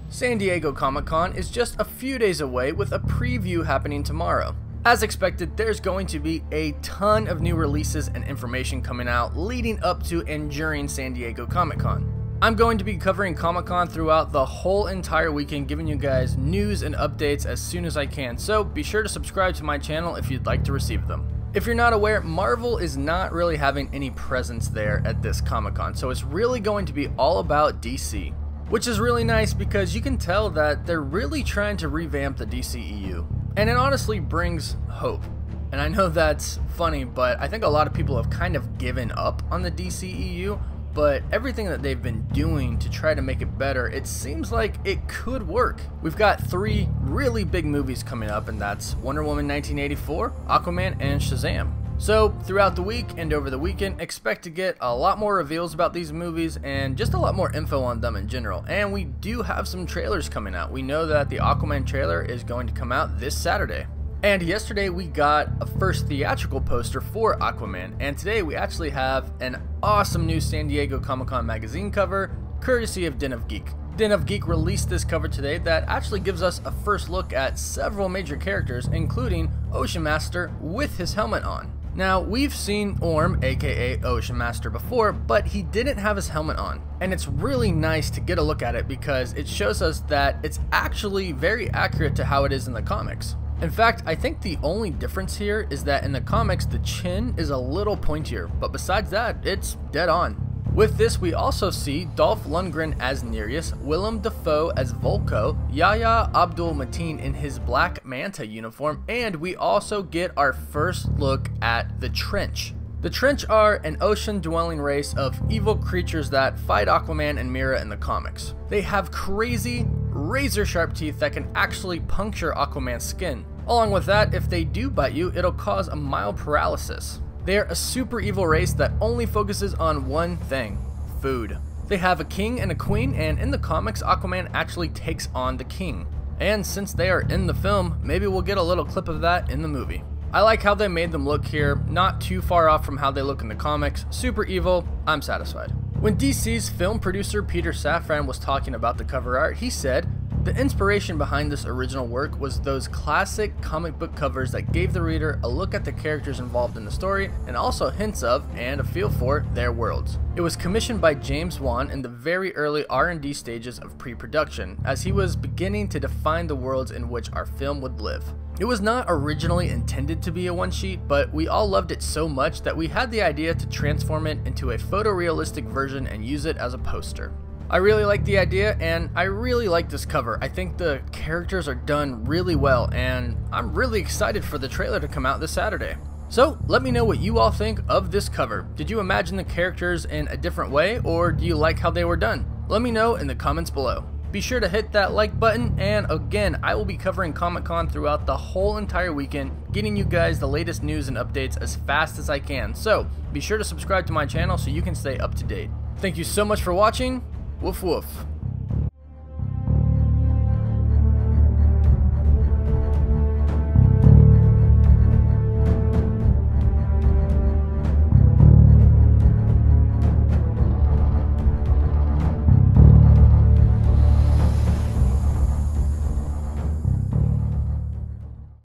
San Diego Comic-Con is just a few days away with a preview happening tomorrow. As expected, there's going to be a ton of new releases and information coming out leading up to and during San Diego Comic-Con. I'm going to be covering Comic-Con throughout the whole entire weekend, giving you guys news and updates as soon as I can, so be sure to subscribe to my channel if you'd like to receive them. If you're not aware, Marvel is not really having any presence there at this Comic-Con, so it's really going to be all about DC. Which is really nice because you can tell that they're really trying to revamp the DCEU. And it honestly brings hope. And I know that's funny, but I think a lot of people have kind of given up on the DCEU, but everything that they've been doing to try to make it better, it seems like it could work. We've got 3 really big movies coming up, and that's Wonder Woman 1984, Aquaman, and Shazam. So, throughout the week and over the weekend, expect to get a lot more reveals about these movies and just a lot more info on them in general. And we do have some trailers coming out. We know that the Aquaman trailer is going to come out this Saturday. And yesterday we got a first theatrical poster for Aquaman, and today we actually have an awesome new San Diego Comic-Con magazine cover, courtesy of Den of Geek. Den of Geek released this cover today that actually gives us a first look at several major characters, including Ocean Master with his helmet on. Now, we've seen Orm, aka Ocean Master, before, but he didn't have his helmet on. And it's really nice to get a look at it because it shows us that it's actually very accurate to how it is in the comics. In fact, I think the only difference here is that in the comics, the chin is a little pointier, but besides that, it's dead on. With this, we also see Dolph Lundgren as Nereus, Willem Dafoe as Vulko, Yahya Abdul-Mateen in his Black Manta uniform, and we also get our first look at the Trench. The Trench are an ocean-dwelling race of evil creatures that fight Aquaman and Mera in the comics. They have crazy, razor-sharp teeth that can actually puncture Aquaman's skin. Along with that, if they do bite you, it'll cause a mild paralysis. They're a super evil race that only focuses on one thing: food. They have a king and a queen, and in the comics, Aquaman actually takes on the king. And since they are in the film, maybe we'll get a little clip of that in the movie. I like how they made them look here, not too far off from how they look in the comics. Super evil, I'm satisfied. When DC's film producer Peter Safran was talking about the cover art, he said, "The inspiration behind this original work was those classic comic book covers that gave the reader a look at the characters involved in the story and also hints of, and a feel for, their worlds." It was commissioned by James Wan in the very early R&D stages of pre-production, as he was beginning to define the worlds in which our film would live. It was not originally intended to be a one-sheet, but we all loved it so much that we had the idea to transform it into a photorealistic version and use it as a poster. I really like the idea, and I really like this cover. I think the characters are done really well, and I'm really excited for the trailer to come out this Saturday. So, let me know what you all think of this cover. Did you imagine the characters in a different way, or do you like how they were done? Let me know in the comments below. Be sure to hit that like button, and again, I will be covering Comic-Con throughout the whole entire weekend, getting you guys the latest news and updates as fast as I can. So, be sure to subscribe to my channel so you can stay up to date. Thank you so much for watching. Woof woof.